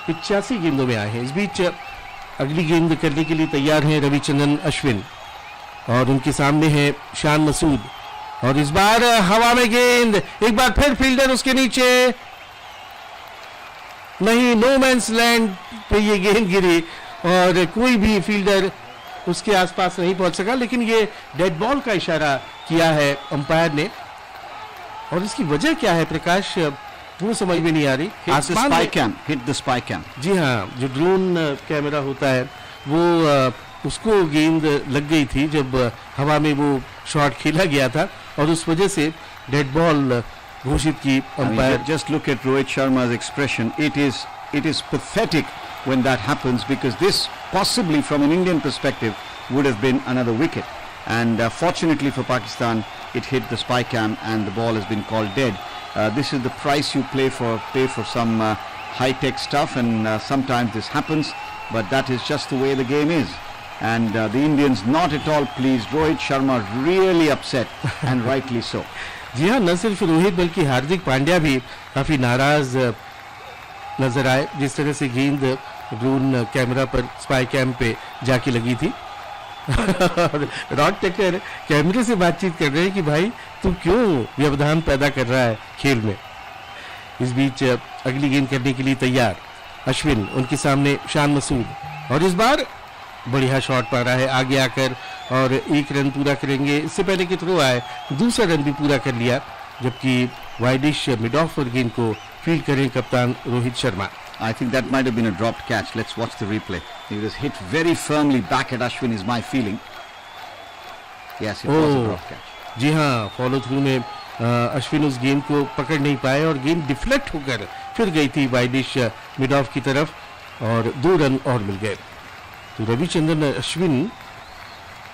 85 गेंदों में आए हैं। इस बीच अगली गेंद करने के लिए तैयार हैं रविचंद्रन अश्विन और उनके सामने है शान मसूद और इस बार हवा में गेंद, एक बार फिर फील्डर उसके नीचे नहीं, नो मैंस लैंड पे ये गेंद गिरी और कोई भी फील्डर उसके आसपास नहीं पहुंच सका, लेकिन ये डेड बॉल का इशारा किया है अंपायर ने और इसकी वजह क्या है प्रकाश, वो समझ में नहीं आ रही। Hit the spy cam. जी हाँ, जो ड्रोन कैमरा होता है वो उसको गेंद लग गई थी जब हवा में वो शॉट खेला गया था और उस वजह से डेड बॉल घोषित की umpire. Just look at Rohit Sharma's expression. It is pathetic when that happens, because this possibly from an Indian perspective would have been another wicket, and fortunately for Pakistan it hit the spy cam and the ball has been called dead. This is the price you pay for some high-tech stuff, and sometimes this happens, but that is just the way the game is. And the Indians not at all pleased. Rohit Sharma really upset and rightly so. जी हाँ, न सिर्फ रोहित बल्कि हार्दिक पांड्या भी काफी नाराज नजर आए जिस तरह से गेंद ड्रोन कैमरा पर स्पाई कैम पे जाके लगी थी। रॉड टेकर कैमरे से बातचीत कर रहे हैं कि भाई तू क्यों व्यवधान पैदा कर रहा है खेल में। इस बीच अगली गेंद करने के लिए तैयार अश्विन, उनके सामने शान मसूद और इस बार बढ़िया शॉट पा रहा है आगे आकर और एक रन पूरा करेंगे। इससे पहले कि थ्रो आए दूसरा रन भी पूरा कर लिया, जबकि वाइडिश मिड ऑफ पर गेंद को फील्ड करें कप्तान Rohit Sharma. I think that might have been a dropped catch. Let's watch the replay. He was hit very firmly back at Ashwin is my feeling. Yes, it was a dropped catch. जी हाँ, follow through में अश्विन उस गेंद को पकड़ नहीं पाए और गेंद डिफ्लेक्ट होकर फिर गई थी वाइडिश मिड ऑफ की तरफ और 2 रन और मिल गए। तो रविचंद्रन अश्विन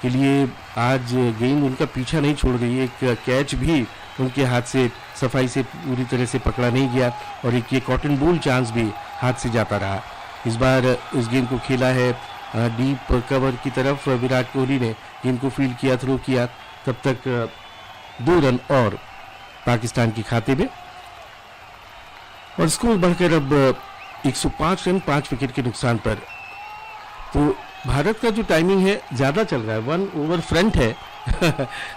के लिए आज गेंद उनका पीछा नहीं छोड़ रही है। एक कैच भी उनके हाथ से सफाई से पूरी तरह से पकड़ा नहीं गया और एक ये कॉटन बॉल चांस भी हाथ से जाता रहा। इस बार इस गेंद को खेला है डीप कवर की तरफ, विराट कोहली ने गेंद को फील्ड किया, थ्रो किया, तब तक 2 रन और पाकिस्तान के खाते में और स्कोर बढ़कर अब 105 रन 5 विकेट के नुकसान पर। तो भारत का जो टाइमिंग है ज़्यादा चल रहा है, 1 ओवर फ्रंट है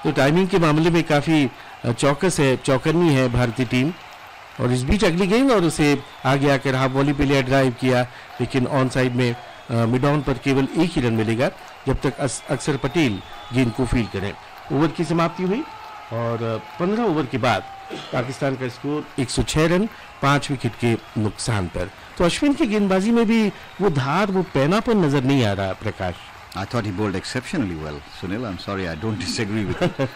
तो टाइमिंग के मामले में काफ़ी चौकस है, चौकन्नी है भारतीय टीम। और इस बीच अगली गेंद और उसे आगे आकर हाफ वॉली पे लिया, ड्राइव किया, लेकिन ऑन साइड में मिड ऑन पर केवल 1 ही रन मिलेगा जब तक अक्षर पटेल गेंद को फील्ड करें। ओवर की समाप्ति हुई और 15 ओवर के बाद पाकिस्तान का स्कोर 106 रन 5 विकेट के नुकसान पर। तो अश्विन की गेंदबाजी में भी वो धार, वो पैनापन नजर नहीं आ रहा प्रकाश। I thought he bowled exceptionally well, Sunil. I'm sorry, I don't disagree with you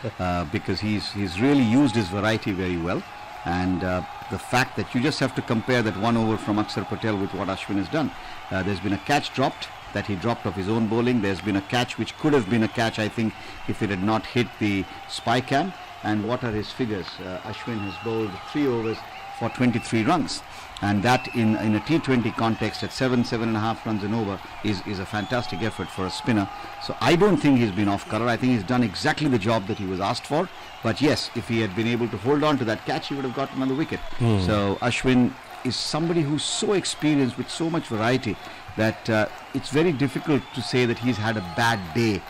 because he's really used his variety very well, and the fact that you just have to compare that 1 over from Akshar Patel with what Ashwin has done. There's been a catch dropped that he dropped off his own bowling. There's been a catch which could have been a catch, I think, if it had not hit the spy cam. And what are his figures? Ashwin has bowled 3 overs for 23 runs. And that in a T20 context at 7.5 runs and over is a fantastic effort for a spinner. So I don't think he's been off color. I think he's done exactly the job that he was asked for. But yes, if he had been able to hold on to that catch, he would have got another wicket. So Ashwin is somebody who's so experienced with so much variety that it's very difficult to say that he's had a bad day.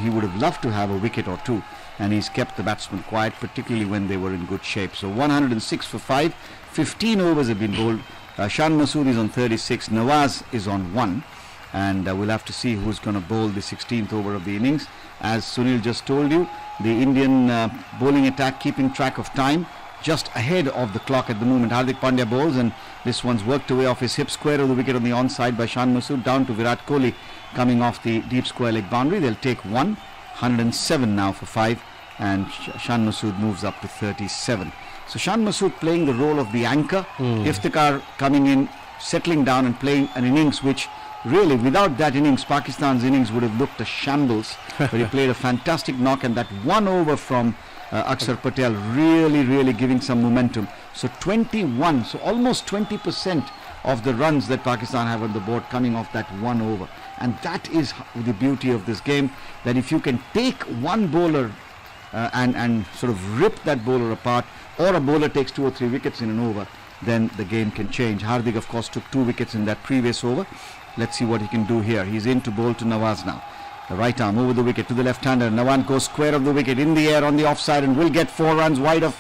He would have loved to have a wicket or two, and he's kept the batsmen quiet, particularly when they were in good shape. So 106 for 5. 15 overs have been bowled. Shan Masood is on 36, Nawaz is on 1, and we'll have to see who's going to bowl the 16th over of the innings. As Sunil just told you, the Indian bowling attack keeping track of time, just ahead of the clock at the moment. Hardik Pandya bowls, and this one's worked away off his hip square of the wicket on the onside by Shan Masood, down to Virat Kohli coming off the deep square leg boundary. They'll take 107 now for 5, and Shan Masood moves up to 37. So Shan Masood playing the role of the anchor, Iftikhar coming in, settling down and playing an innings which really, without that innings, Pakistan's innings would have looked a shambles. But he played a fantastic knock, and that 1 over from Akshar Patel really giving some momentum. So 21, so almost 20% of the runs that Pakistan have on the board coming off that 1 over. And that is the beauty of this game, that if you can take one bowler and sort of rip that bowler apart, or a bowler takes 2 or 3 wickets in an over, then the game can change. Hardik, of course, took 2 wickets in that previous over. Let's see what he can do here. He's in to bowl to Nawaz now. The right arm over the wicket to the left-hander. Nawaz goes square of the wicket in the air on the offside and will get 4 runs wide of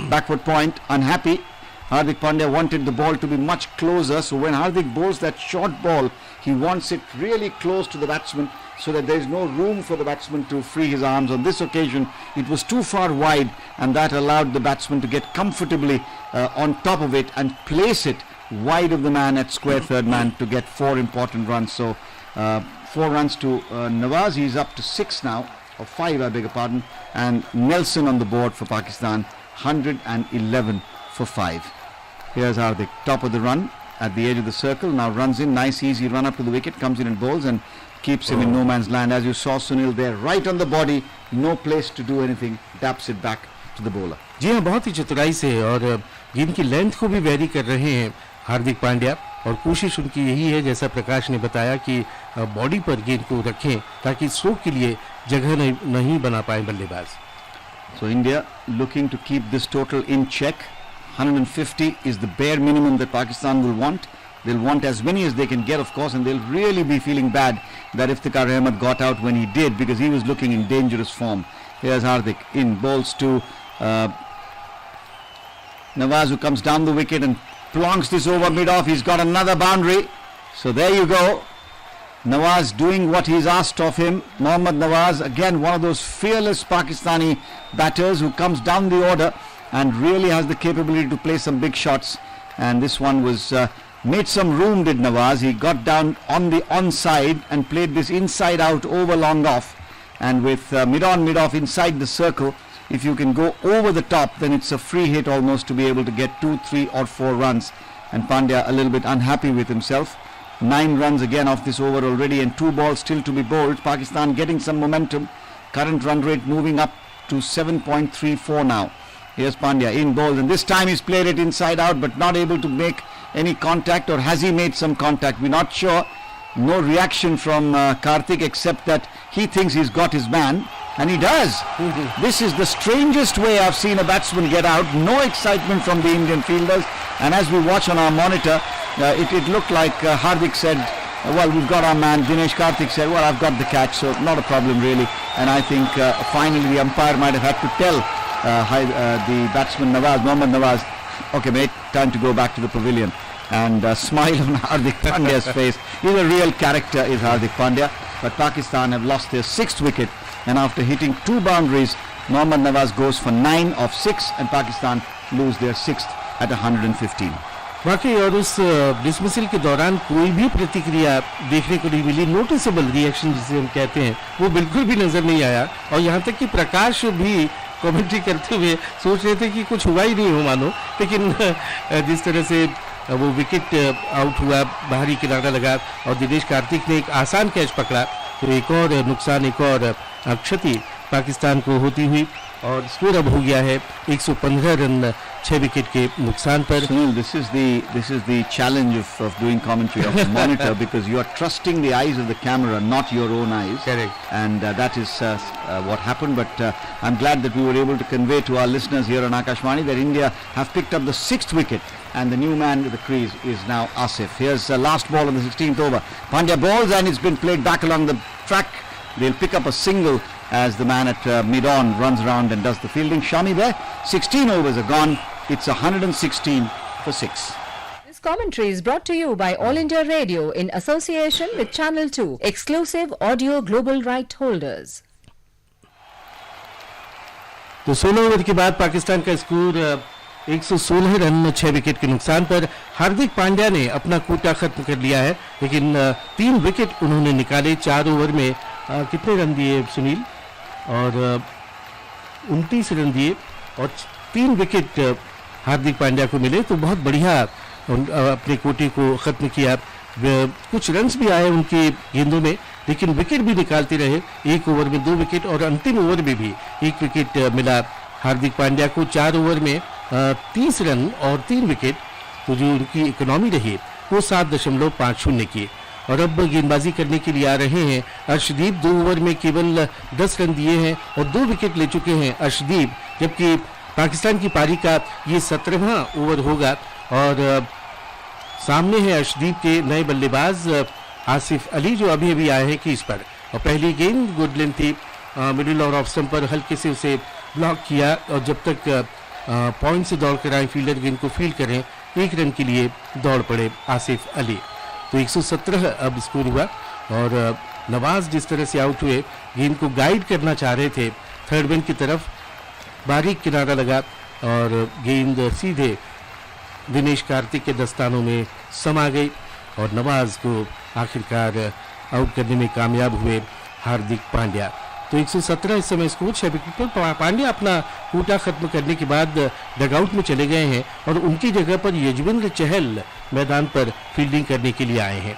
backward point. Unhappy. Hardik Pandya wanted the ball to be much closer, so when Hardik bowls that short ball, he wants it really close to the batsman so that there is no room for the batsman to free his arms. On this occasion, it was too far wide, and that allowed the batsman to get comfortably on top of it and place it wide of the man at square third man to get 4 important runs. So 4 runs to Nawaz. He's up to 6 now, or 5, I beg your pardon, and Nelson on the board for Pakistan, 111 for 5. Here's Hardik, top of the run at the edge of the circle, now runs in, nice easy run up to the wicket, comes in and bowls and keeps him in no man's land. As you saw Sunil there, right on the body, no place to do anything, daps it back to the bowler. जी हाँ, बहुत ही चतुराई से और गेंद की length को भी very कर रहे हैं हार्दिक पांड्या, और कोशिश उनकी यही है, जैसा प्रकाश ने बताया, कि बॉडी पर गेंद को रखें ताकि स्ट्रोक के लिए जगह नहीं बना पाए बल्लेबाज. So India looking to keep this total in check. 150 is the bare minimum that Pakistan will want. They'll want as many as they can get, of course, and they'll really be feeling bad that Iftikhar Ahmed got out when he did, because he was looking in dangerous form. Here's Hardik in, bowls to Nawaz, who comes down the wicket and plonks this over mid-off. He's got another boundary. So there you go. Nawaz doing what he's asked of him. Mohammad Nawaz, again one of those fearless Pakistani batters who comes down the order and really has the capability to play some big shots. And this one was made some room, did Nawaz. He got down on the onside and played this inside out over long off, and with mid-on mid-off inside the circle, if you can go over the top, then it's a free hit almost to be able to get 2, 3 or 4 runs. And Pandya a little bit unhappy with himself. 9 runs again off this over already, and 2 balls still to be bowled. Pakistan getting some momentum. Current run rate moving up to 7.34 now. Here's Pandya in, bowls, and this time he's played it inside out but not able to make any contact, or has he made some contact? We're not sure. No reaction from Karthik, except that he thinks he's got his man, and he does. This is the strangest way I've seen a batsman get out. No excitement from the Indian fielders, and as we watch on our monitor, it looked like Hardik said, well, we've got our man. Dinesh Karthik said, well, I've got the catch, so not a problem really. And I think finally the umpire might have had to tell the batsman Nawaz, Mohammad Nawaz, okay mate, time to go back to the pavilion. And smile on Hardik Pandya's face. He's a real character, is Hardik Pandya. But Pakistan have lost their 6th wicket, and after hitting 2 boundaries, Mohammad Nawaz goes for 9 of 6, and Pakistan lose their 6th at 115. वाकई, और उस dismissal के दौरान कोई भी प्रतिक्रिया देखने को नहीं मिली. नोटिसेबल रिएक्शन जिसे हम कहते हैं, वो बिल्कुल भी नजर नहीं आया. और यहाँ तक कि प्रकाश भी कमेंट्री करते हुए सोच रहे थे कि कुछ हुआ ही नहीं हो मानो, लेकिन जिस तरह से वो विकेट आउट हुआ, बाहरी किनारा लगा और दिनेश कार्तिक ने एक आसान कैच पकड़ा, तो एक और नुकसान, एक और क्षति पाकिस्तान को होती हुई, और स्कोर अब हो गया है 115 रन 6 विकेट के नुकसान पर. Sunil, this is the challenge of doing commentary off the monitor, because you are trusting the eyes of the camera, not your own eyes. Correct. And that is what happened. But I'm glad that we were able to convey to our listeners here on Akashvani that India have picked up the 6th wicket, and the new man with the crease is now Asif. Here's the last ball on the 16th over. Pandya bowls, and it's been played back along the track. They'll pick up a single as the man at mid-on runs around and does the fielding. Shami there. 16 overs are gone. It's 116 for 6. This commentary is brought to you by All India Radio in association with Channel 2, exclusive audio global right holders. तो 16 over के बाद पाकिस्तान का score 116 run 6 wicket के नुकसान पर. हार्दिक पांड्या ने अपना कोटा खत्म कर लिया है, लेकिन 3 विकेट उन्होंने निकाले. 4 ओवर में कितने रन दिए सुनील? और 29 रन दिए और 3 विकेट हार्दिक पांड्या को मिले, तो बहुत बढ़िया अपने कोटे को खत्म किया. कुछ रन्स भी आए उनके गेंदों में, लेकिन विकेट भी निकालते रहे. 1 ओवर में 2 विकेट और अंतिम ओवर में भी 1 विकेट मिला हार्दिक पांड्या को. 4 ओवर में 30 रन और 3 विकेट, तो जो उनकी इकोनॉमी रही वो 7.50 की. और अब गेंदबाजी करने के लिए आ रहे हैं अर्शदीप. 2 ओवर में केवल 10 रन दिए हैं और 2 विकेट ले चुके हैं अर्शदीप, जबकि पाकिस्तान की पारी का ये 17वां ओवर होगा और सामने है अर्शदीप के नए बल्लेबाज आसिफ अली जो अभी अभी आए हैं क्रीज पर। और पहली गेंद गुड लेंथ थी, मिडिल और ऑफ स्टंप पर हल्के से उसे ब्लॉक किया और जब तक पॉइंट से दौड़ कर आए फील्डर गेंद को फील्ड करें 1 रन के लिए दौड़ पड़े आसिफ अली। तो 117 अब स्कोर हुआ और नवाज जिस तरह से आउट हुए, गेंद को गाइड करना चाह रहे थे थर्ड मैन की तरफ, बारीक किनारा लगा और गेंद सीधे दिनेश कार्तिक के दस्तानों में समा गई और नवाज को आखिरकार आउट करने में कामयाब हुए हार्दिक पांड्या। तो 117 इस समय स्कोर 6 विकेट पर। पांड्या अपना कोटा खत्म करने के बाद डगआउट में चले गए हैं और उनकी जगह पर यजवेंद्र चहल मैदान पर फील्डिंग करने के लिए आए हैं।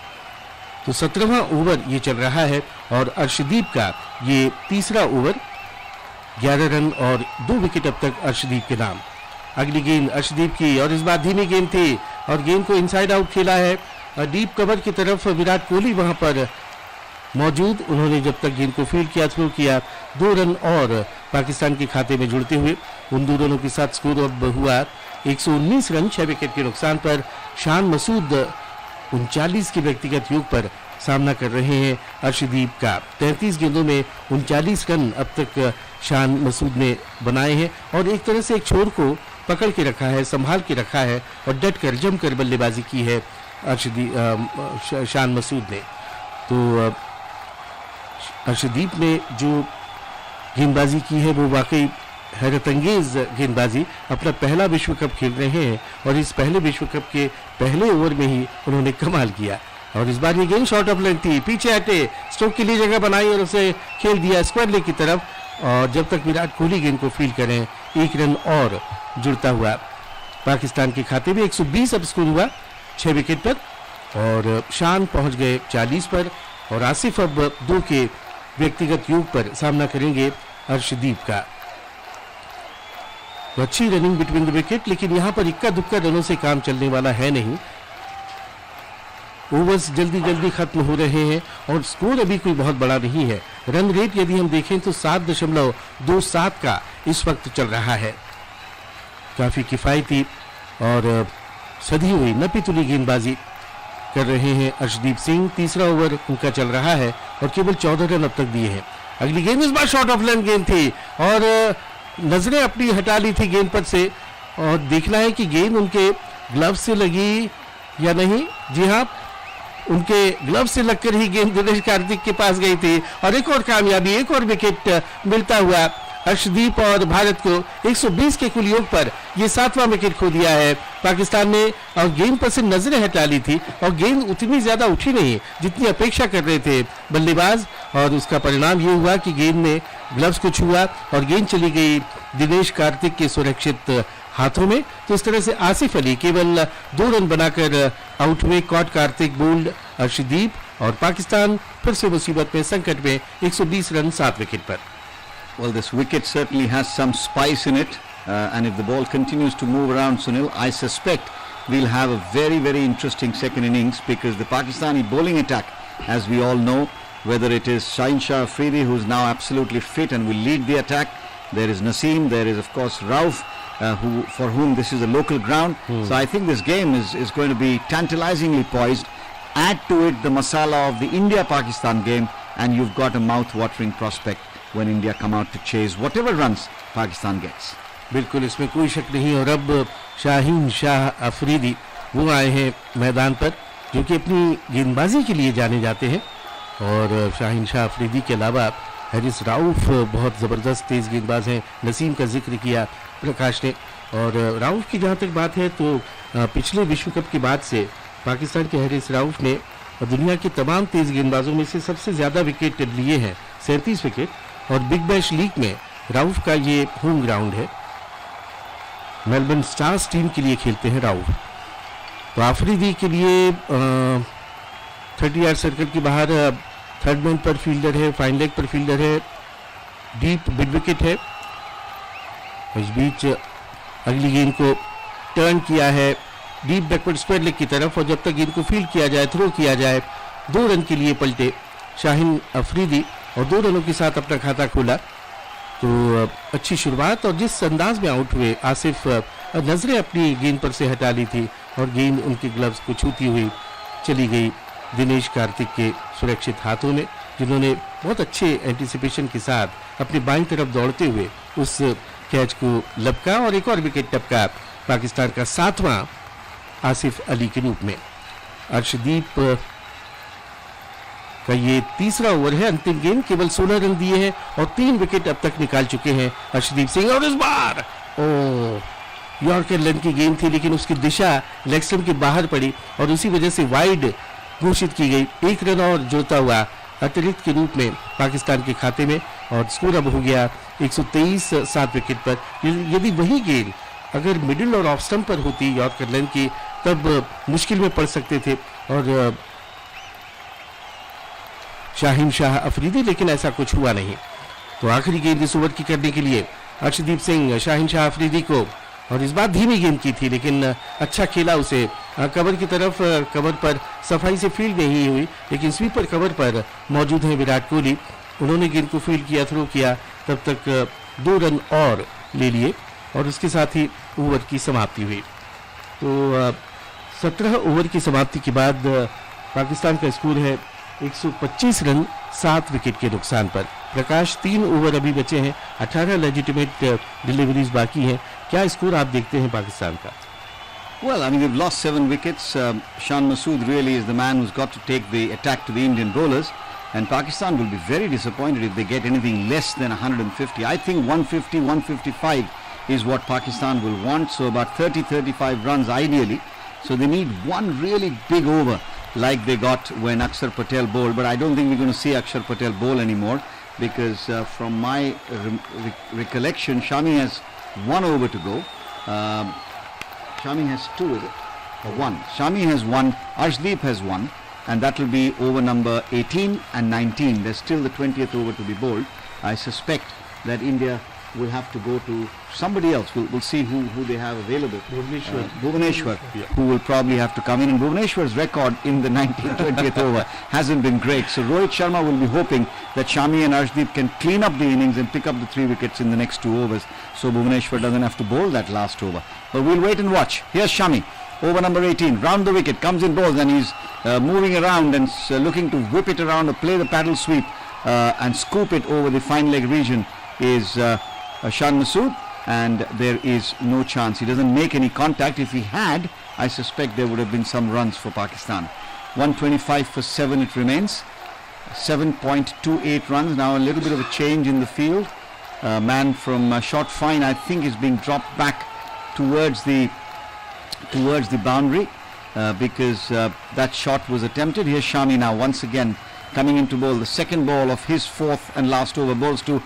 तो 17वां ओवर ये चल रहा है और अर्शदीप का ये तीसरा ओवर, 11 रन और 2 विकेट अब तक अर्शदीप के नाम। अगली गेंद अर्शदीप की और इस बार धीमी गेंद थी और गेंद को इनसाइड आउट खेला है डीप कवर की तरफ। विराट कोहली वहां पर मौजूद, उन्होंने जब तक गेंद को फील्ड किया, थ्रो किया, 2 रन और पाकिस्तान के खाते में जुड़ते हुए उन 2 रनों के साथ स्कोर अब हुआ 119 रन 6 विकेट के नुकसान पर। शान मसूद 39 के व्यक्तिगत योग पर सामना कर रहे हैं अर्शदीप का। 33 गेंदों में 39 रन अब तक शान मसूद ने बनाए हैं और एक तरह से एक छोर को पकड़ के रखा है, संभाल के रखा है और डट कर जमकर बल्लेबाजी की है शान मसूद ने। तो अर्शदीप ने जो गेंदबाजी की है वो वाकई हैरत अंगेज गेंदबाजी। अपना पहला विश्व कप खेल रहे हैं और इस पहले विश्व कप के पहले ओवर में ही उन्होंने कमाल किया। और इस बार ये गेंद शॉर्ट ऑफ लेंथ थी, पीछे हटे, स्ट्रोक के लिए जगह बनाई और उसे खेल दिया स्क्वायर लेग की तरफ। और जब तक विराट कोहली गेंद को फील्ड करें 1 रन और जुड़ता हुआ पाकिस्तान के खाते में 120 अब स्कोर हुआ 6 विकेट पर और शान पहुंच गए 40 पर और आसिफ अब 2 के व्यक्तिगत योग पर सामना करेंगे अर्शदीप का। तो अच्छी रनिंग बिटवीन द विकेट, लेकिन यहां पर इक्का दुक्का रनों से काम चलने वाला है नहीं। ओवर्स जल्दी जल्दी खत्म हो रहे हैं और स्कोर अभी कोई बहुत बड़ा नहीं है। रन रेट यदि हम देखें तो 7.27 का इस वक्त चल रहा है। काफी किफायती और सधी हुई नपी तुली गेंदबाजी कर रहे हैं अर्शदीप सिंह। तीसरा ओवर उनका चल रहा है और केवल 14 रन अब तक दिए हैं। अगली गेंद इस बार शॉर्ट ऑफ लेंथ गेंद थी और नजरें अपनी हटा ली थी गेंद पर से और देखना है कि गेंद उनके ग्लव से लगी या नहीं। जी हाँ, उनके ग्लव से लगकर ही गेंद दिनेश कार्तिक के पास गई थी और एक और कामयाबी, एक और विकेट मिलता हुआ अर्शदीप और भारत को 120 के कुल योग पर ये 7वां विकेट खो दिया है पाकिस्तान ने। और गेंद पर से नजरें हटा ली थी और गेंद उतनी ज्यादा उठी नहीं जितनी अपेक्षा कर रहे थे बल्लेबाज और उसका परिणाम ये हुआ कि गेंद ने ग्लव्स को छुआ और गेंद चली गई दिनेश कार्तिक के सुरक्षित हाथों में। तो इस तरह से आसिफ अली केवल 2 रन बनाकर आउट हुए। कॉट कार्तिक, बोल्ड अर्शदीप और पाकिस्तान फिर से मुसीबत में, संकट में 120 रन 7 विकेट पर। Well, this wicket certainly has some spice in it, and if the ball continues to move around, Sunil, I suspect we'll have a very, very interesting second innings because the Pakistani bowling attack, as we all know, whether it is Shaheen Shah Afridi, who's now absolutely fit and will lead the attack, there is Naseem, there is of course Rauf, for whom this is a local ground. So I think this game is going to be tantalizingly poised. Add to it the masala of the India-Pakistan game, and you've got a mouth-watering prospect when India come out to chase whatever runs Pakistan gets. बिल्कुल, इसमें कोई शक नहीं। और अब शाहीन शाह अफरीदी वो आए हैं मैदान पर जो कि अपनी गेंदबाजी के लिए जाने जाते हैं। और शाहीन शाह अफरीदी के अलावा हैरिस राउफ बहुत ज़बरदस्त तेज़ गेंदबाज हैं। नसीम का जिक्र किया प्रकाश ने। और राउफ की जहाँ तक बात है तो पिछले विश्व कप के बाद से पाकिस्तान के हैरिस राउफ ने दुनिया के तमाम तेज़ गेंदबाजों में से सबसे ज़्यादा विकेट लिए हैं, 37 विकेट। और बिग बैश लीग में राउफ का ये होम ग्राउंड है। मेलबर्न स्टार्स टीम के लिए खेलते हैं राउफ। तो आफरीदी के लिए 30 यार्ड सर्कल के बाहर थर्ड मैन पर फील्डर है, फाइन लेग पर फील्डर है, डीप मिड विकेट है। इस बीच अगली गेंद को टर्न किया है डीप बैकवर्ड स्क्वायर लेग की तरफ और जब तक गेंद को फील्ड किया जाए, थ्रो किया जाए, 2 रन के लिए पलटे शाहीन अफरीदी और 2 रनों के साथ अपना खाता खोला। तो अच्छी शुरुआत और जिस अंदाज में आउट हुए आसिफ नजरें अपनी गेंद पर से हटा ली थी और गेंद उनके ग्लव्स को छूती हुई चली गई दिनेश कार्तिक के सुरक्षित हाथों में, जिन्होंने बहुत अच्छे एंटिसिपेशन के साथ अपनी बाईं तरफ दौड़ते हुए उस कैच को लपका और एक और विकेट टपका पाकिस्तान का 7वां आसिफ अली के रूप में। अर्शदीप का ये तीसरा ओवर है, अंतिम गेंद, केवल 16 रन दिए हैं और 3 विकेट अब तक निकाल चुके हैं अर्शदीप सिंह। और इस बार यॉर्कर रन की गेंद थी, लेकिन उसकी दिशा लेग स्टंप के बाहर पड़ी और उसी वजह से वाइड घोषित की गई। 1 रन और जोड़ता हुआ अतिरिक्त के रूप में पाकिस्तान के खाते में, और स्कोर अब हो गया 123 7 विकेट पर। यदि वही गेंद अगर मिडिल और ऑफ स्टंप पर होती यॉर्कर रन की, तब मुश्किल में पड़ सकते थे और शाहीन शाह अफरीदी, लेकिन ऐसा कुछ हुआ नहीं। तो आखिरी गेंद इस ओवर की करने के लिए अर्शदीप सिंह शाहीन शाह अफरीदी को, और इस बार धीमी गेंद की थी लेकिन अच्छा खेला उसे कवर की तरफ। कवर पर सफाई से फील्ड नहीं हुई, लेकिन स्वीपर कवर पर मौजूद हैं विराट कोहली, उन्होंने गेंद को फील्ड किया, थ्रो किया, तब तक 2 रन और ले लिए और उसके साथ ही ओवर की समाप्ति हुई। तो 17 ओवर की समाप्ति के बाद पाकिस्तान का स्कोर है 125 रन 7 विकेट के नुकसान पर। प्रकाश 3 ओवर अभी बचे हैं, 18 लेजिटिमेट डिलीवरीज बाकी हैं। क्या स्कोर आप देखते हैं पाकिस्तान का? Well, I mean, they've lost 7 wickets. Shan Masood really is the man who's got to take the attack to the Indian bowlers, and Pakistan will be very disappointed if they get anything less than 150. I think 150, 155 is what Pakistan will want, so about 30-35 runs ideally. So they need one really big over like they got when Akshar Patel bowled, but I don't think we're going to see Akshar Patel bowl anymore, because from my recollection, Shami has 1 over to go. Shami has 2, is it? Or 1. Shami has 1, Arshdeep has 1, and that will be over number 18 and 19. There's still the 20th over to be bowled. I suspect that India will have to go to somebody else. We'll see who they have available. Bhuvaneshwar, who will probably have to come in. And Bhuvaneshwar's record in the 19th, 20th over hasn't been great. So Rohit Sharma will be hoping that Shami and Arshdeep can clean up the innings and pick up the 3 wickets in the next 2 overs. So Bhuvaneshwar doesn't have to bowl that last over. But we'll wait and watch. Here's Shami, over number 18, round the wicket, comes in bowls, and he's moving around and looking to whip it around or play the paddle sweep and scoop it over the fine leg region is Shan Masood, and there is no chance. He doesn't make any contact. If he had, I suspect there would have been some runs for Pakistan. 125 for 7 it remains. 7.28 runs. Now a little bit of a change in the field. Man from short fine, I think, is being dropped back towards the boundary because that shot was attempted. Here's Shami now once again coming into bowl. The second ball of his 4th and last over, bowls to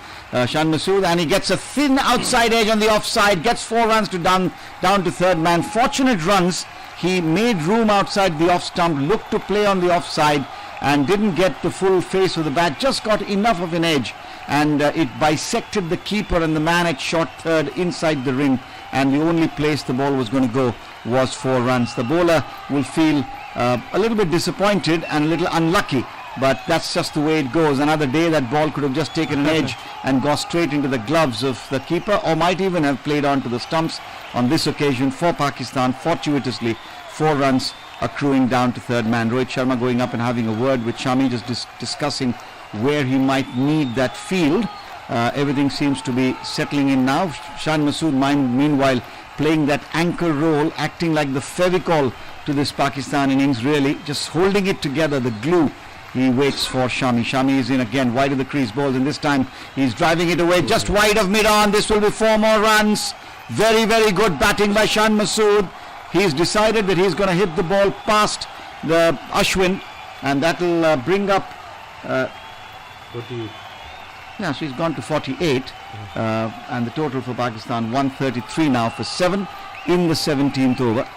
Shan Masood, and he gets a thin outside edge on the offside, gets 4 runs to down to third man. Fortunate runs. He made room outside the off stump, looked to play on the offside and didn't get the full face of the bat, just got enough of an edge, and it bisected the keeper and the man at short third inside the ring, and the only place the ball was going to go was 4 runs. The bowler will feel a little bit disappointed and a little unlucky, but that's just the way it goes. Another day that ball could have just taken an edge and gone straight into the gloves of the keeper, or might even have played on to the stumps. On this occasion for Pakistan, fortuitously 4 runs accruing down to third man. Rohit Sharma going up and having a word with Shami, just discussing where he might need that field. Everything seems to be settling in now. Shan Masood meanwhile playing that anchor role, acting like the Fevicol to this Pakistan innings, really just holding it together, the glue. He waits for Shami. Shami is in again, wide of the crease balls, and this time he's driving it away just wide of mid-on. This will be 4 more runs. Very, very good batting by Shan Masood. He's decided that he's going to hit the ball past the Ashwin, and that will bring up 48. Yeah, so he's gone to 48, and the total for Pakistan 133 now for 7 in the 17th over.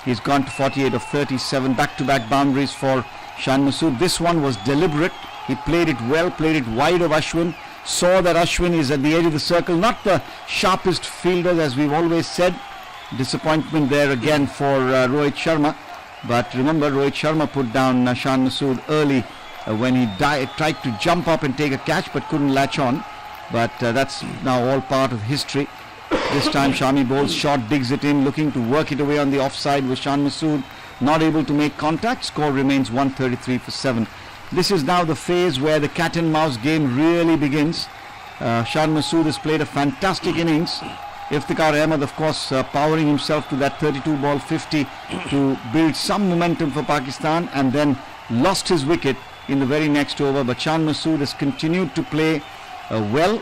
He's gone to 48 of 37, back-to-back boundaries for Shan Masood. This one was deliberate. He played it well, played it wide of Ashwin, saw that Ashwin is at the edge of the circle, not the sharpest fielder as we've always said. Disappointment there again for Rohit Sharma, but remember Rohit Sharma put down Shan Masood early when he tried to jump up and take a catch but couldn't latch on, but that's now all part of history. This time Shami bowls short, digs it in, looking to work it away on the offside with Shan Masood not able to make contact. Score remains 133 for 7. This is now the phase where the cat and mouse game really begins. Shan Masood has played a fantastic innings. Iftikhar Ahmed, of course, powering himself to that 32 ball 50 to build some momentum for Pakistan, and then lost his wicket in the very next over. But Shan Masood has continued to play well.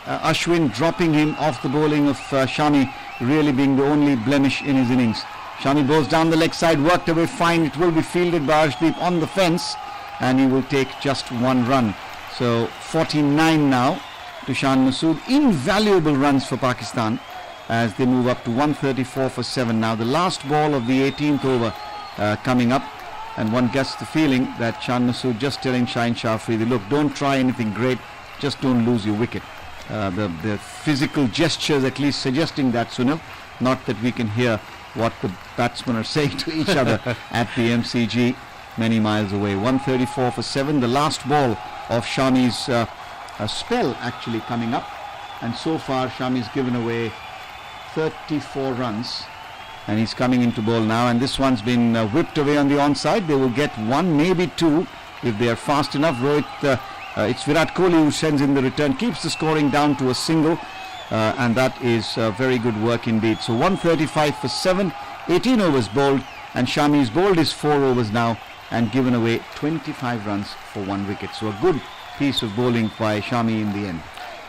Ashwin dropping him off the bowling of Shami, really being the only blemish in his innings. Shami bowls down the leg side, worked away fine. It will be fielded by Arshdeep on the fence, and he will take just 1 run. So 49 now to Shan Masood. Invaluable runs for Pakistan as they move up to 134 for 7 now. The last ball of the 18th over coming up, and one gets the feeling that Shan Masood just telling Shaheen Shah Afridi, look, don't try anything great, just don't lose your wicket. The physical gestures at least suggesting that, Sunil, not that we can hear what the batsmen are saying to each other at the MCG many miles away. 134 for 7, the last ball of Shami's spell actually coming up, and so far Shami's given away 34 runs, and he's coming into ball now, and this one's been whipped away on the onside. They will get 1, maybe 2 if they are fast enough. Rohit, it's Virat Kohli who sends in the return, keeps the scoring down to a single, and that is very good work indeed. So 135 for 7, 18 overs bowled, and Shami's bowled his 4 overs now and given away 25 runs for 1 wicket. So a good piece of bowling by Shami in the end.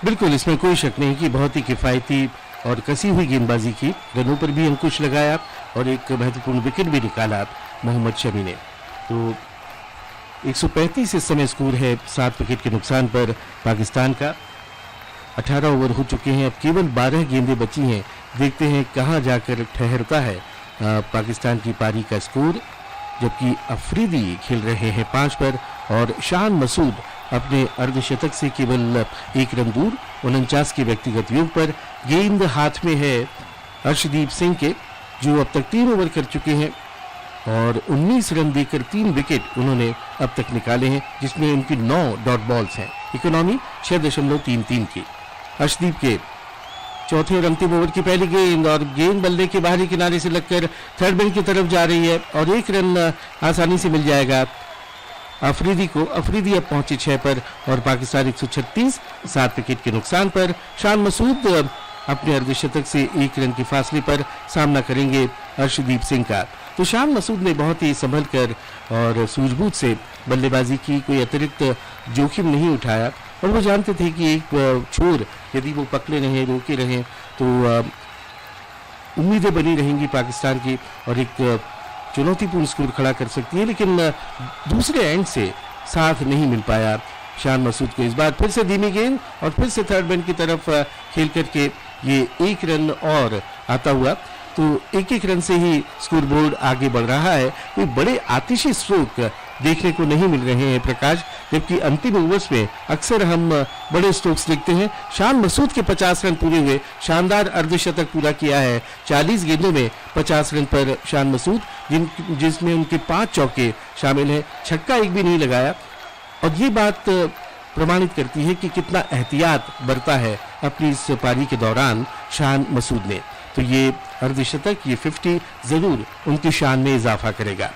बिल्कुल, इसमें कोई शक नहीं कि बहुत ही किफ़ायती और कसी हुई गेंदबाजी की, रनों पर भी अंकुश लगाया और एक महत्वपूर्ण विकेट भी निकाला मोहम्मद शमी ने। तो 135 इस समय स्कोर है 7 विकेट के नुकसान पर पाकिस्तान का। 18 ओवर हो चुके हैं, अब केवल 12 गेंदें बची हैं। देखते हैं कहां जाकर ठहरता है पाकिस्तान की पारी का स्कोर, जबकि अफरीदी खेल रहे हैं 5 पर और शान मसूद अपने अर्धशतक से केवल 1 रन दूर। 49 के व्यक्तिगत योग पर गेंद हाथ में है अर्शदीप सिंह के, जो अब तक 3 ओवर कर चुके हैं और 19 रन देकर 3 विकेट उन्होंने अब तक निकाले हैं, जिसमें उनकी 9 डॉट बॉल्स हैं। इकोनॉमी 6.33 की। अर्शदीप के चौथे और अंतिम ओवर की पहली गेंद, और गेंद बल्ले के बाहरी किनारे से लगकर थर्ड बैन की तरफ जा रही है और 1 रन आसानी से मिल जाएगा अफरीदी को। अफरीदी अब पहुंचे 6 पर और पाकिस्तान 136, 7 विकेट के नुकसान पर। शान मसूद अपने अर्धशतक से 1 रन के फासले पर सामना करेंगे अर्शदीप सिंह का। तो शान मसूद ने बहुत ही संभल कर और सूझबूझ से बल्लेबाजी की, कोई अतिरिक्त जोखिम नहीं उठाया, और वो जानते थे कि एक छोर यदि वो पकड़े रहें, रोके रहें, तो उम्मीदें बनी रहेंगी पाकिस्तान की और एक चुनौतीपूर्ण स्कोर खड़ा कर सकती है। लेकिन दूसरे एंड से साथ नहीं मिल पाया शान मसूद को। इस बार फिर से धीमी गेंद और फिर से थर्ड बैन की तरफ खेल करके ये 1 रन और आता हुआ, तो 1-1 रन से ही स्कोर बोर्ड आगे बढ़ रहा है। कोई बड़े आतिशी स्ट्रोक देखने को नहीं मिल रहे हैं प्रकाश, जबकि अंतिम ओवर्स में अक्सर हम बड़े स्ट्रोक्स देखते हैं। शान मसूद के 50 रन पूरे हुए, शानदार अर्धशतक पूरा किया है 40 गेंदों में 50 रन पर शान मसूद, जिसमें उनके 5 चौके शामिल हैं, छक्का एक भी नहीं लगाया। और ये बात प्रमाणित करती है कि कितना एहतियात बरता है अपनी इस पारी के दौरान शान मसूद ने। तो ये अर्धशतक, ये 50 जरूर उनकी शान में इजाफा करेगा।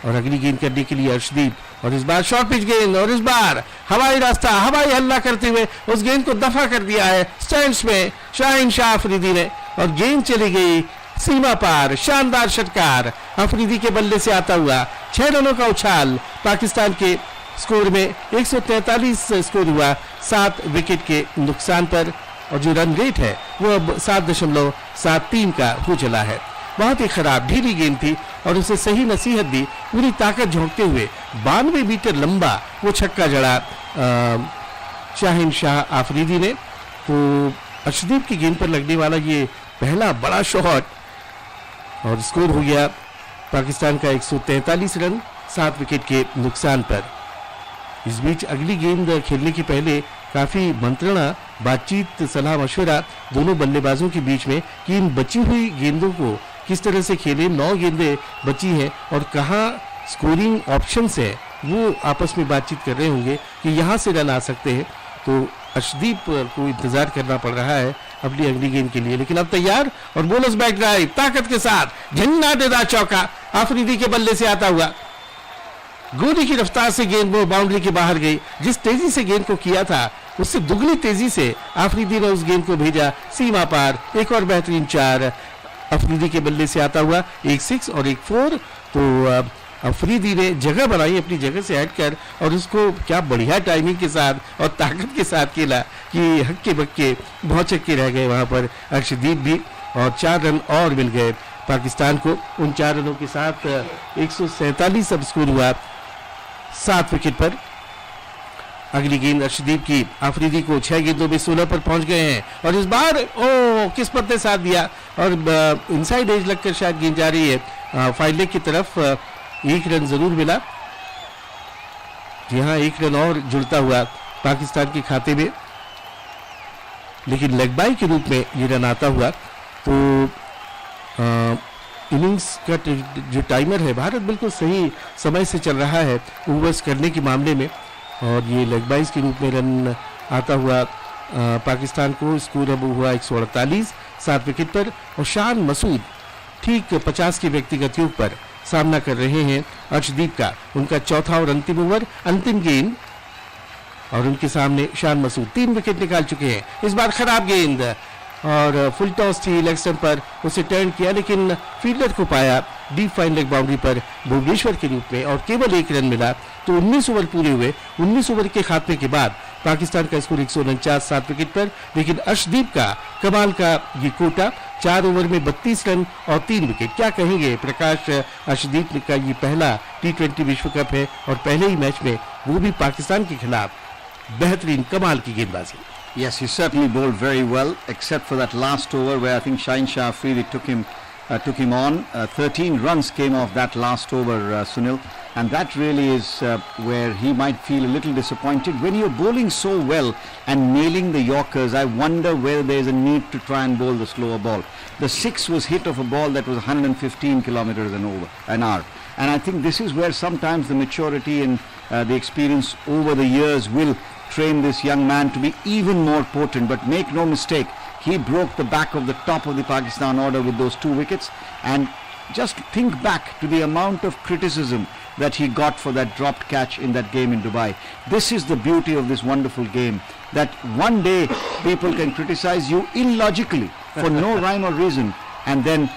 और अगली गेंद करने के लिए अर्शदीप, और इस बार शॉर्ट पिच गेंद, और इस बार हवाई रास्ता, हवाई हल्ला करते हुए उस गेंद को दफा कर दिया है स्टैंड्स में शाहीन शाह अफरीदी ने, और गेंद चली गई सीमा पार। शानदार षटकार अफरीदी के बल्ले से आता हुआ, 6 रनों का उछाल पाकिस्तान के स्कोर में 143 स्कोर हुआ 7 विकेट के नुकसान पर, और जो रन रेट है वो अब 7.73 का हो चला है। बहुत ही खराब ढीली गेंद थी और उसे सही नसीहत दी, पूरी ताकत झोंकते हुए 92 मीटर लंबा वो छक्का जड़ा शाहीन शाह आफरीदी ने। तो अर्शदीप की गेंद पर लगने वाला ये पहला बड़ा शॉट, और स्कोर हो गया पाकिस्तान का 143 रन 7 विकेट के नुकसान पर। इस बीच अगली गेंद खेलने के पहले काफी मंत्रणा, बातचीत, सलाह मशवरा दोनों बल्लेबाजों के बीच में कि इन बची हुई गेंदों को किस तरह से खेलें। 9 गेंदें बची हैं और कहाँ स्कोरिंग ऑप्शंस है, वो आपस में बातचीत कर रहे होंगे कि यहाँ से रन आ सकते हैं। तो अर्शदीप को इंतजार करना पड़ रहा है अपनी अगली गेंद के लिए, लेकिन अब तैयार और बोनस बैट ड्राइव ताकत के साथ झन्नाटेदार चौका आफरीदी के बल्ले से आता हुआ। गोली की रफ्तार से गेंद वो बाउंड्री के बाहर गई। जिस तेजी से गेंद को किया था उससे दुगनी तेजी से आफरीदी ने उस गेंद को भेजा सीमा पार। एक और बेहतरीन 4 अफरीदी के बल्ले से आता हुआ, एक 6 और एक 4। तो अफरीदी ने जगह बनाई अपनी जगह से हटकर और उसको क्या बढ़िया टाइमिंग के साथ और ताकत के साथ खेला कि हक्के बक्के भौचक्के रह गए वहां पर अर्शदीप भी, और 4 रन और मिल गए पाकिस्तान को। उन 4 रनों के साथ 147 अब स्कोर हुआ 7 विकेट पर। अगली गेंद अर्शदीप की, आफरीदी को 6 गेंदों में 16 पर पहुंच गए हैं और इस बार किस्मत ने साथ दिया और इनसाइड एज लगकर शायद गेंद जा रही है फाइल लेग की तरफ। 1 रन जरूर मिला, जी हाँ 1 रन और जुड़ता हुआ पाकिस्तान के खाते में, लेकिन लेग बाई के रूप में ये रन आता हुआ। तो इनिंग्स का जो टाइमर है, भारत बिल्कुल सही समय से चल रहा है ओवर्स करने के मामले में, और ये लेग बाइज के रूप में रन आता हुआ पाकिस्तान को। स्कोर अब हुआ 148 7 विकेट पर, और शान मसूद ठीक 50 के व्यक्तिगत योग पर सामना कर रहे हैं अर्शदीप का। उनका चौथा और अंतिम ओवर, अंतिम गेंद, और उनके सामने शान मसूद 3 विकेट निकाल चुके हैं। इस बार खराब गेंद और फुल टॉस थी, लेग स्टंप पर उसे टर्न किया लेकिन फील्डर को पाया डीप फाइन लेग बाउंड्री पर भुवनेश्वर के रूप में, और केवल 1 रन मिला। तो 19 ओवर पूरे हुए। 19 ओवर के खात्मे के बाद पाकिस्तान का स्कोर 149 7 विकेट पर, लेकिन अर्शदीप का कमाल का ये कोटा 4 ओवर में 32 रन और 3 विकेट। क्या कहेंगे प्रकाश, अर्शदीप का ये पहला T20 विश्व कप है और पहले ही मैच में वो भी पाकिस्तान के खिलाफ बेहतरीन कमाल की गेंदबाजी। Yes, he certainly bowled very well, except for that last over where I think Shaheen Shah Afridi took him on. 13 runs came off that last over, Sunil, and that really is where he might feel a little disappointed. When you're bowling so well and nailing the Yorkers, I wonder whether there's a need to try and bowl the slower ball. The 6 was hit of a ball that was 115 kilometers an hour. And I think this is where sometimes the maturity and the experience over the years will train this young man to be even more potent. But make no mistake, he broke the back of the top of the Pakistan order with those 2 wickets. And just think back to the amount of criticism that he got for that dropped catch in that game in Dubai. This is the beauty of this wonderful game, that one day people can criticize you illogically for no rhyme or reason, and then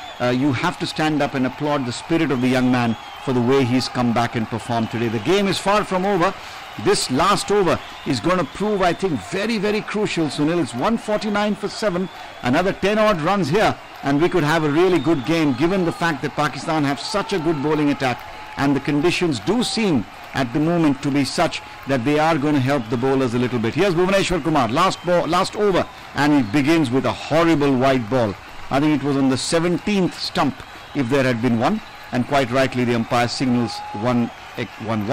you have to stand up and applaud the spirit of the young man for the way he's come back and performed today. The game is far from over. This last over is going to prove, I think, very, very crucial, Sunil. It's 149 for 7, another 10 odd runs here, and we could have a really good game given the fact that Pakistan have such a good bowling attack, and the conditions do seem at the moment to be such that they are going to help the bowlers a little bit. Here's Bhuvneshwar Kumar, last over, and he begins with a horrible wide ball. I think it was on the 17th stump if there had been one, and quite rightly the umpire signals one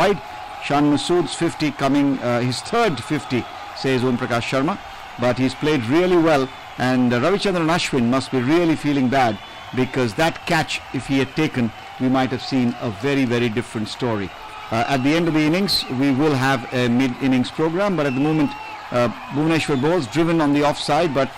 wide. Shan Masood's 50 coming, his third 50, says Om Prakash Sharma, but he's played really well, and Ravichandran Ashwin must be really feeling bad, because that catch, if he had taken, we might have seen a very, very different story. At the end of the innings, we will have a mid-innings program, but at the moment, Bhuvneshwar bowls driven on the offside, but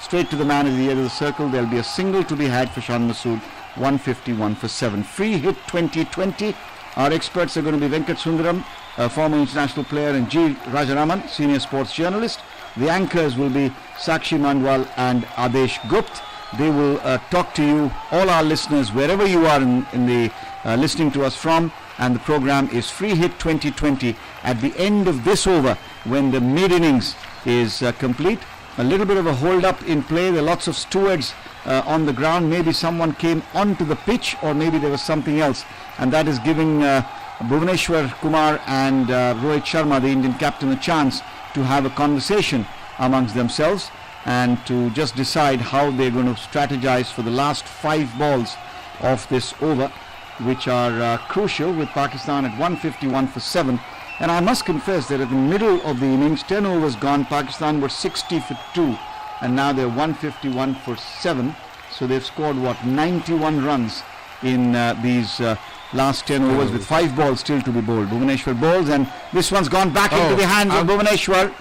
straight to the man at the edge of the circle. There'll be a single to be had for Shan Masood, 151 for 7. Free hit 2020. Our experts are going to be Venkat Sundaram, a former international player, and G. Rajaraman, senior sports journalist. The anchors will be Sakshi Mandwal and Adesh Gupt. They will talk to you, all our listeners, wherever you are in the listening to us from. And the program is Free Hit 2020. At the end of this over, when the mid-innings is complete, a little bit of a hold-up in play. There are lots of stewards on the ground. Maybe someone came onto the pitch, or maybe there was something else. And that is giving Bhuvneshwar Kumar and Rohit Sharma, the Indian captain, a chance to have a conversation amongst themselves and to just decide how they're going to strategize for the last 5 balls of this over, which are crucial, with Pakistan at 151 for 7. And I must confess that at the middle of the innings, 10 overs gone, Pakistan were 60 for 2, and now they're 151 for 7. So they've scored, 91 runs in these last 10 overs, with 5 balls still to be bowled. Bhuvneshwar bowls, and this one's gone back into the hands of Bhuvneshwar.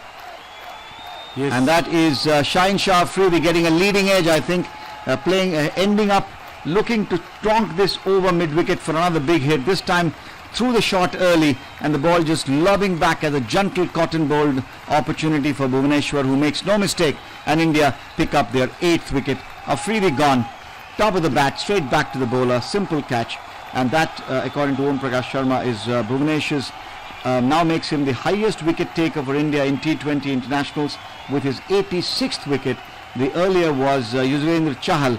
Yes. And that is Shaheen Shah Afridi getting a leading edge, I think, ending up looking to tonk this over mid-wicket for another big hit. This time through the shot early, and the ball just lobbing back as a gentle cotton bowled opportunity for Bhuvaneshwar, who makes no mistake, and India pick up their 8th wicket. Afridi gone, top of the bat, straight back to the bowler, simple catch, and that, according to Om Prakash Sharma, is Bhuvaneshwar's now makes him the highest wicket taker for India in T20 internationals with his 86th wicket. The earlier was Yuzvendra Chahal,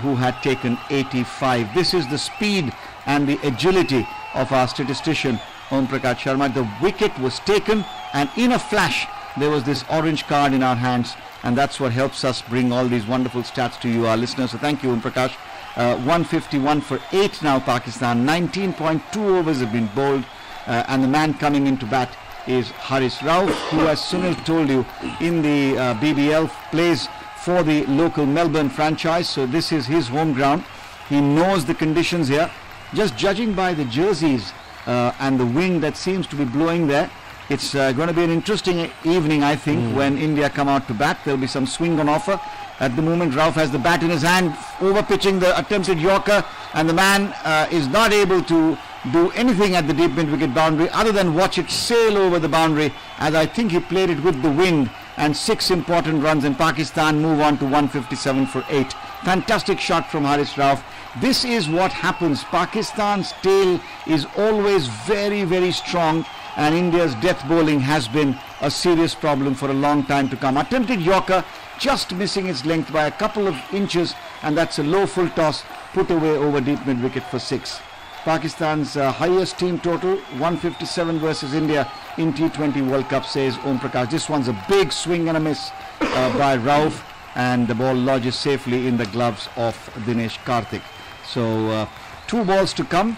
who had taken 85. This is the speed and the agility of our statistician Om Prakash Sharma. The wicket was taken, and in a flash there was this orange card in our hands, and that's what helps us bring all these wonderful stats to you, our listeners. So thank you, Om Prakash. 151 for 8 now, Pakistan. 19.2 overs have been bowled, and the man coming into bat is Haris Rauf, who, as Sunil told you, in the BBL plays for the local Melbourne franchise, so this is his home ground. He knows the conditions here. Just judging by the jerseys and the wind that seems to be blowing there, it's going to be an interesting evening, I think, when India come out to bat. There will be some swing on offer. At the moment, Rauf has the bat in his hand, over-pitching the attempted Yorker, and the man is not able to do anything at the deep mid-wicket boundary other than watch it sail over the boundary, as I think he played it with the wind, and 6 important runs, and Pakistan move on to 157 for 8. Fantastic shot from Haris Rauf. This is what happens. Pakistan's tail is always very, very strong, and India's death bowling has been a serious problem for a long time to come. Attempted Yorker, just missing its length by a couple of inches, and that's a low full toss put away over deep mid-wicket for 6. Pakistan's highest team total, 157 versus India in T20 World Cup, says Om Prakash. This one's a big swing and a miss by Rauf, and the ball lodges safely in the gloves of Dinesh Karthik. So 2 balls to come.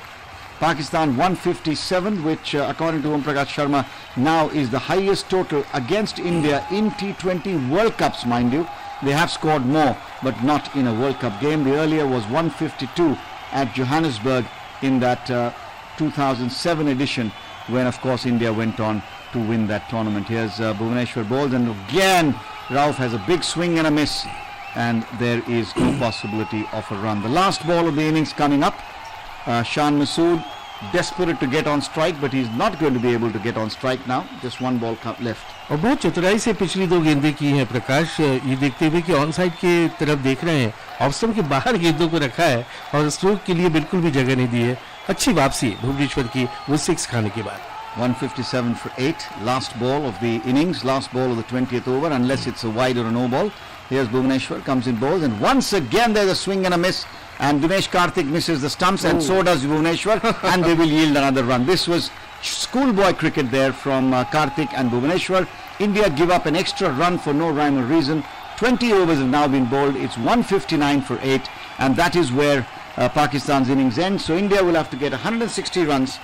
Pakistan 157, which according to Om Prakash Sharma now is the highest total against India in T20 World Cups, mind you. They have scored more, but not in a World Cup game. The earlier was 152 at Johannesburg in that 2007 edition, when of course India went on to win that tournament. Here's Bhuvaneshwar bowls, and again Rauf has a big swing and a miss, and there is no possibility of a run. The last ball of the innings coming up. Shan Masood desperate to get on strike, but he's not going to be able to get on strike now. Just 1 ball left. और बहुत चतुराई से पिछली 2 गेंदें की हैं प्रकाश, ये देखते हुए कि ऑन साइड के तरफ देख रहे हैं, ऑफ स्टंप के बाहर गेंदों को रखा है और स्ट्रोक के लिए बिल्कुल भी जगह नहीं दी है. अच्छी वापसी भुवनेश्वर की वो 6 खाने के बाद. 157 for 8, last ball of the innings, last ball of the 20th over, unless it's a wide or a no ball. Here's Bhuvaneshwar, comes in bowls, and once again there's a swing and a miss, and Dinesh Karthik misses the stumps, and so does Bhuvaneshwar, and they will yield another run. This was schoolboy cricket there from Karthik and Bhuvaneshwar. India give up an extra run for no rhyme or reason. 20 overs have now been bowled. It's 159 for 8, and that is where Pakistan's innings end. So India will have to get 160 runs